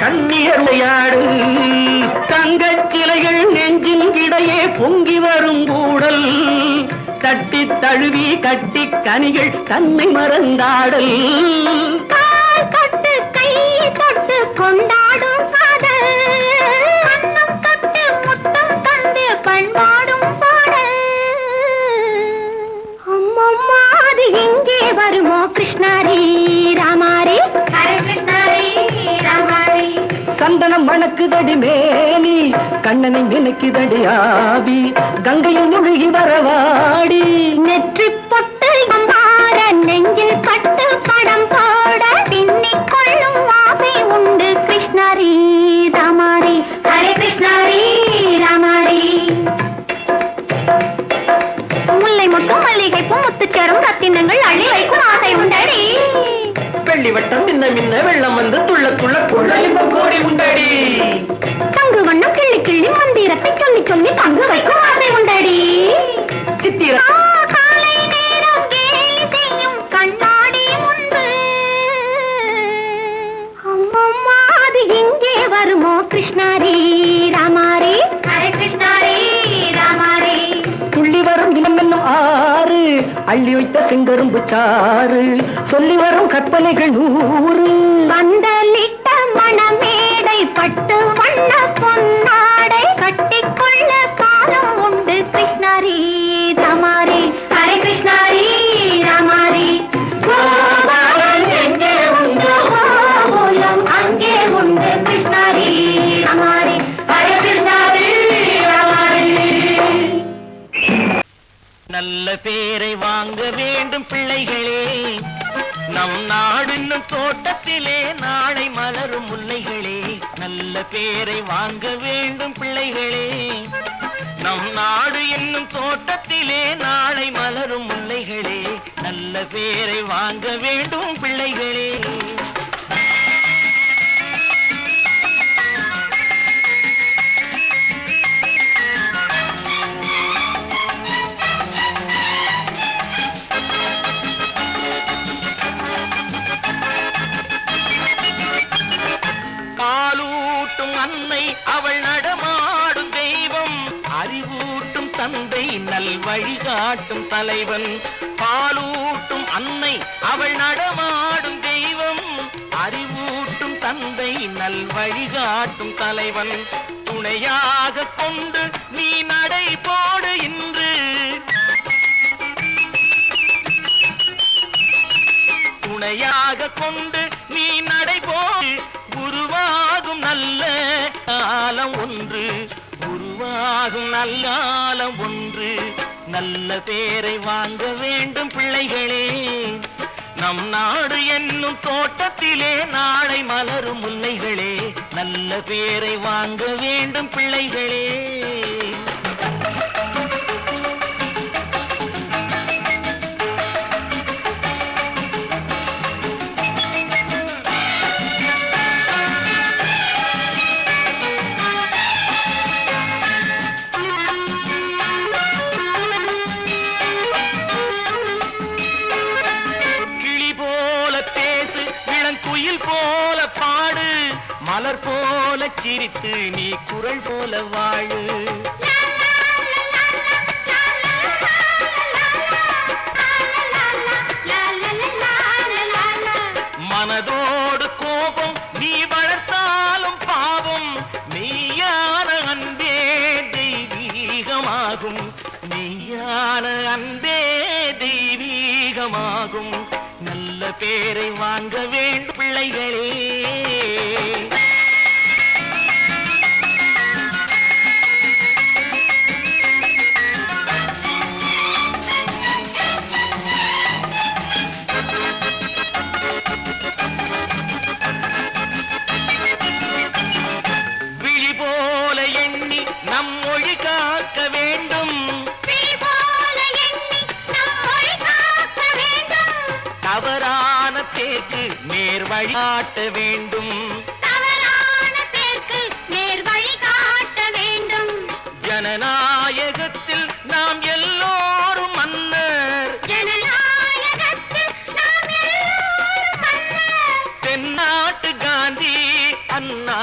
கண்ணியர் விளையாடு தங்கச் சிலைகள் நெஞ்சின் இடையே பொங்கி வரும் கூடல் தட்டி தழுவி கட்டி கனிகள் தன்னை மறந்தாடல் கால் தொட்டு கை தொட்டு கொண்டாடும் காதல் கண்ணம் தொட்டு முத்தம் தந்து பண்பாடும் பாடல் அம்மம்மா அது எங்கே வருமோ கிருஷ்ணாரி ராமாரி ஹரே கிருஷ்ணாரி ராமாரி சந்தனம் மணக்குதடி மேனி கண்ணனை நினைக்குதடி ஆவி கங்கையில் முழுகி வரவாடி நெற்றி பொட்டு அம்பார நெஞ்சில் பட்டு படம் போட பின்னிக் கொள்ளும் ஆசை உண்டு கிருஷ்ணாரி ராமாரி ஹரே கிருஷ்ணாரி ராமாரி முல்லை மொட்டும் மல்லிகை பூ முத்துச்சேரும் ரத்தினங்கள் அள்ளி வைக்கும் ஆசை உண்டடி வெள்ளி வட்டம் மின்ன மின்ன வெள்ளம் வந்து துள்ள துள்ள கொள்ள இன்பம் கோடி உண்டடி சங்கு வண்ணம் கிள்ளி கிள்ளி மந்திரத்தை சொல்லி சொல்லி பங்கு வைக்கும் ஆசை உண்டடி சித்திர காலை நேரம் கேலி செய்யும் கண்ணாடி முன்பு அம்மம்மா அது எங்கே வருமோ கிருஷ்ணாரி ராமாரி ஹரே கிருஷ்ணாரி ராமாரி துள்ளி வரும் தினம் என்னும் ஆறு அள்ளி வைத்த செங்கரும்பு சாறு சொல்லி வரும் கற்பனைகள் 100 வந்தலிட்ட மணமேடை பட்டு வண்ண பொன்னாடை கட்டிக்கொள்ள காலம் உண்டு கிருஷ்ணாரி ராமாரி ஹரே கிருஷ்ணாரி ராமாரி கோபாலன் எங்கே உண்டு கோலம் அங்கே உண்டு கிருஷ்ணாரி ராமாரி ஹரே கிருஷ்ணாரி ராமாரி நல்ல பேரை வாங்க வேண்டும் பிள்ளைகளே நம் நாடு என்னும் தோட்டத்திலே நாளை மலரும் முல்லைகளே நல்ல பேரை வாங்க வேண்டும் பிள்ளைகளே நம் நாடு என்னும் தோட்டத்திலே நாளை மலரும் முல்லைகளே நல்ல பேரை வாங்க வேண்டும் பிள்ளைகளே பாலூட்டும் அன்னை அவள் நடமாடும் தெய்வம் அறிவூட்டும் தந்தை நல் வழிகாட்டும் தலைவன் பாலூட்டும் அன்னை அவள் நடமாடும் தெய்வம் அறிவூட்டும் தந்தை நல் வழிகாட்டும் தலைவன் துணையாக கொண்டு நீ நடை போடு இன்று துணையாக கொண்டு நீ நடை போடு உருவாகும் நல்ல காலம் ஒன்று உருவாகும் நல்ல காலம் ஒன்று நல்ல பேரை வாங்க வேண்டும் பிள்ளைகளே நம் நாடு என்னும் தோட்டத்திலே நாளை மலரும் முல்லைகளே நல்ல பேரை வாங்க வேண்டும் பிள்ளைகளே குயில் போல பாடு மலர் போல சிரித்து நீ குரல் போல வாழு மனதோடு கோபம் நீ வளர்த்தாலும் பாவம் மெய்யான அன்பே தெய்வீகமாகும் மெய்யான அன்பே தெய்வீகமாகும் நல்ல பேரை வாங்க வேண்டும் பிள்ளைகளே விழி போல எண்ணி நம் மொழி காக்க வேண்டும் தவறான பேருக்கு நேர் வழிகாட்ட வேண்டும் ஜனநாயகத்தில் நாம் எல்லோரும் மன்னர் தென்னாட்டு காந்தி அண்ணா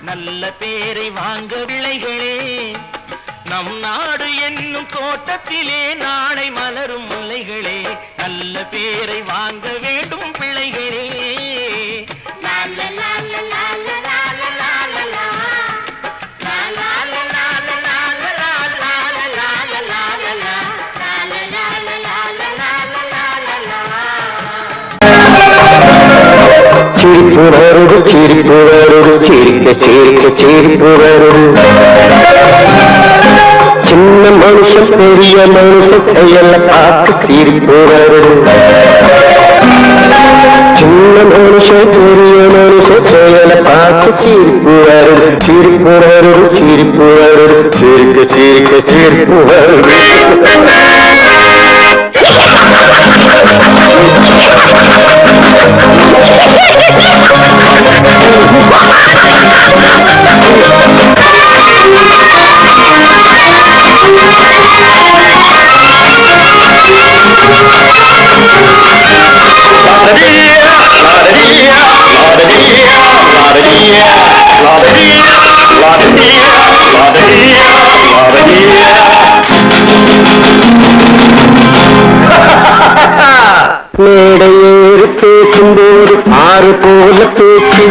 நல்ல பேரை வாங்க பிள்ளைகளே, நம் நாடு என்னும் தோட்டத்திலே நாளை மலரும் முல்லைகளே, நல்ல பேரை வாங்க வேண்டும் பிள்ளைகளே. சிரிப்பு வருது சிரிப்பு வருது சிரிக்க சிரிக்க சிரிப்பு வருது. சின்ன மனுஷன் பெரிய மனுஷன் செயல பார்த்து சிரிப்பு வருது. சின்ன மனுஷன் பெரிய மனுஷன் செயல பார்த்து சிரிப்பு வருது. சிரிப்பு வருது சிரிப்பு வருது சிரிக்க சிரிக்க சிரிப்பு வருது. மேடையேறி பேசும்போது ஆறு போல பேச்சு,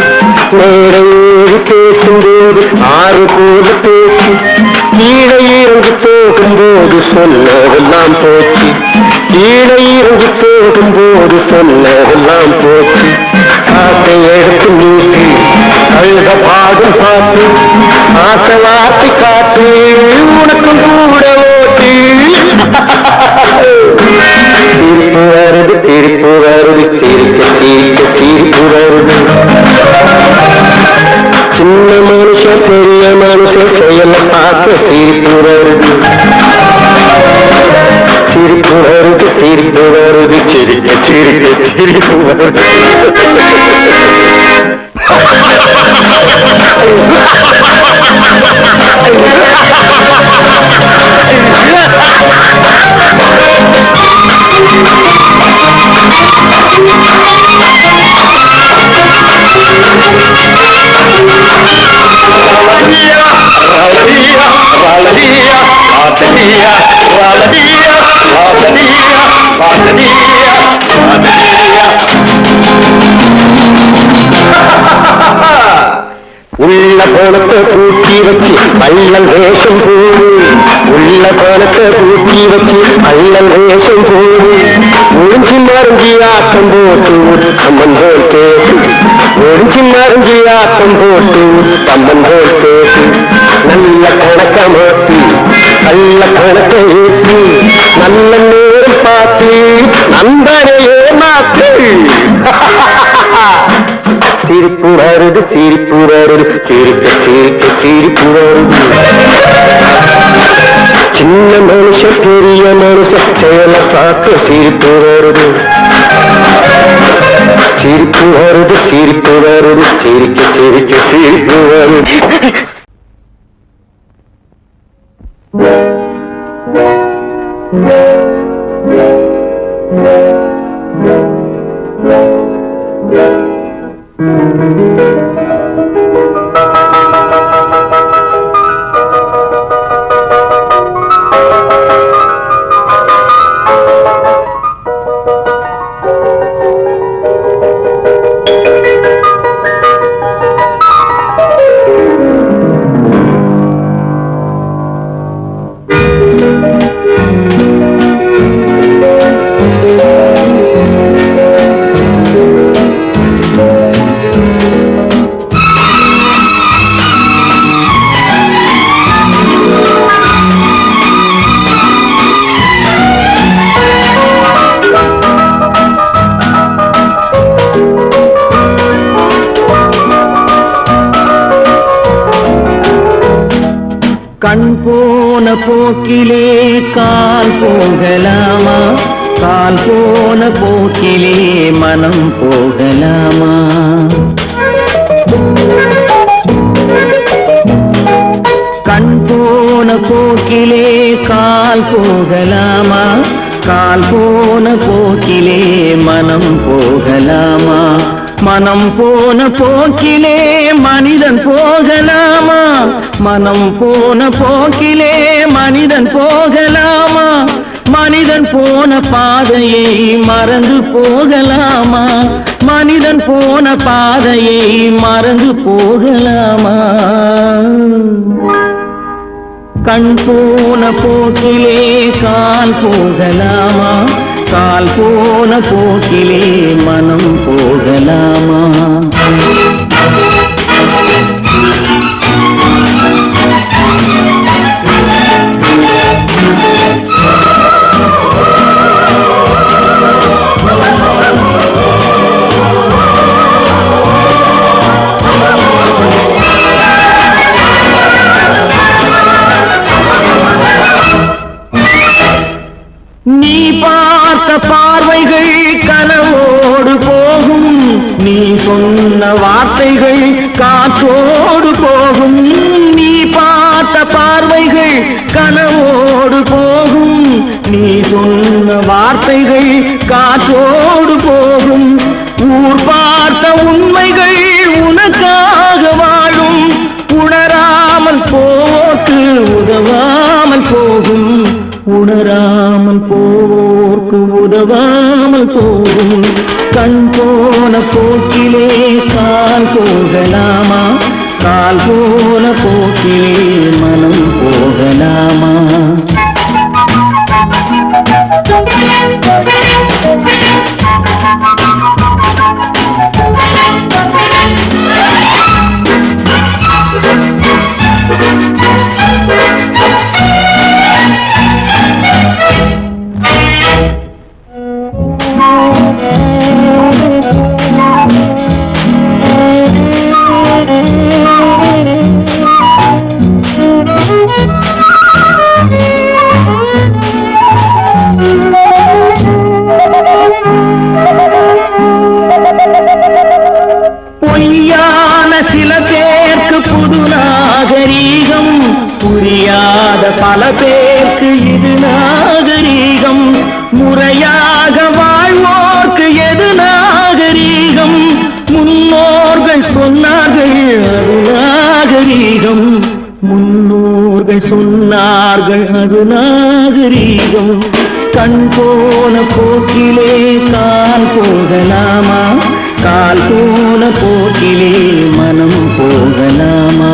மேடையேறி பேசும்போது ஆறு போல பேச்சு, கீழே இறங்கி போகும்போது சொன்னதெல்லாம் போச்சு, கீழே இறங்கி போகும்போது சொன்னதெல்லாம் போச்சு. ஆசை எடுத்து நீட்டு அழுத பாடும் பாட்டு, ஆசை வார்த்தை காட்டு உனக்கும் கூட ஓட்டு. சிரிப்பு வருது சிரிப்பு வருது சிரிக்க சிரிக்க சிரிப்பு வருது. சின்ன மனுஷன் பெரிய மனுஷன் செயல பார்க்க சிரிப்பு வருது. சிரிப்பு வருது சிரிப்பு வருது சிரிக்க சிரிக்க சிரிப்பு வருது. உள்ள போனத்தை பூட்டி வச்சு பள்ளல் வேஷம் போடு, உள்ள போனத்தை பூட்டி வச்சு பள்ளல் வேஷம் போடு. ஒழிஞ்சி மறைஞ்சி ஆட்டம் போட்டு உத்தம்மன் போல் பேசு, ஒழிஞ்சி மறைஞ்சி ஆட்டம் போட்டு உத்தம்மன் போல் பேசு. நல்ல கணக்க மாற்றி நல்ல கணக்கை ஏற்றி நல்ல நேரம் பார்த்து நண்பனையே மாற்று. சிரிப்பு வருது சிரிப்பு வருது சிரிக்க சிரிக்க சிரிப்பு வருது. சின்ன மனுஷன் பெரிய மனுஷன் செயல பார்த்து சிரிப்பு வருது. சிரிப்பு வருது சிரிப்பு வருது சிரிக்க சிரிக்க சிரிப்பு வருது. கண் போன போக்கிலே கால் போகலாமா, கால் போன போக்கிலே மனம் போகலாமா. கண் போன போக்கிலே கால் போகலாமா, கால் போன போக்கிலே மனம் போகலாமா. மனம் போன போக்கிலே மனிதன் போகலாமா? மனம் போன போக்கிலே மனிதன் போகலாமா? மனிதன் போன பாதையை மறந்து போகலாமா? மனிதன் போன பாதையை மறந்து போகலாமா? கண் போன போக்கிலே கால் போகலாமா? கால் போன போக்கிலே மனம் போகலாமா? நீ பார்த்த பார்வைகள் கனவோடு போகும், நீ சொன்ன வார்த்தைகள் காற்றோடு போகும். நீ பார்த்த பார்வைகள் கனவோடு போகும், நீ சொன்ன வார்த்தைகள் காற்றோடு போகும். ஊர் பார்த்த உண்மைகள் உனக்காக வாழும், உணராமல் போக்கு உதவாமல் போகும். உணராமல் போர்க்கு உதவாமல் போகும். கண் போன போக்கிலே கால் போகலாமா? கால் போன போக்கிலே மனம் போகலாமா? பொய்யான சில பேருக்கு புது நாகரீகம், புரியாத பல பேருக்கு இது நாகரீகம். முறையாக வாழ்வோர்க்கு எது நாகரீகம்? முன்னோர்கள் சொன்னார்கள் அது நாகரீகம். முன்னோர்கள் சொன்னார்கள் அது நாகரீகம். கண் போன போக்கிலே கால் போகலாமா? கால் போன போக்கிலே மனம் போகலாமா?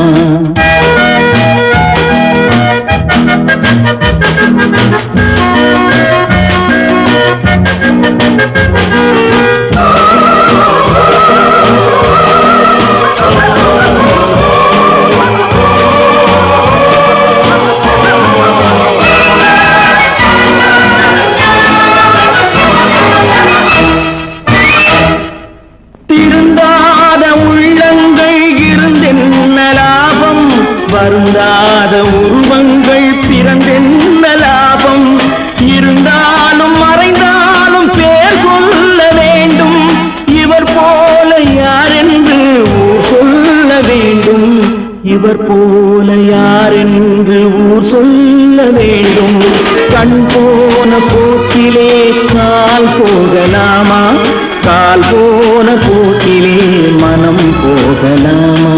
வருந்தாத உருவங்கள் பிறந்தென்ன லாபம்? இருந்தாலும் மறைந்தாலும் பேர் சொல்ல வேண்டும். இவர் போல யாரென்று ஊர் சொல்ல வேண்டும். இவர் போல யாரென்று ஊர் சொல்ல வேண்டும். கண் போன போக்கிலே கால் போகலாமா? கால் போன போக்கிலே மனம் போகலாமா?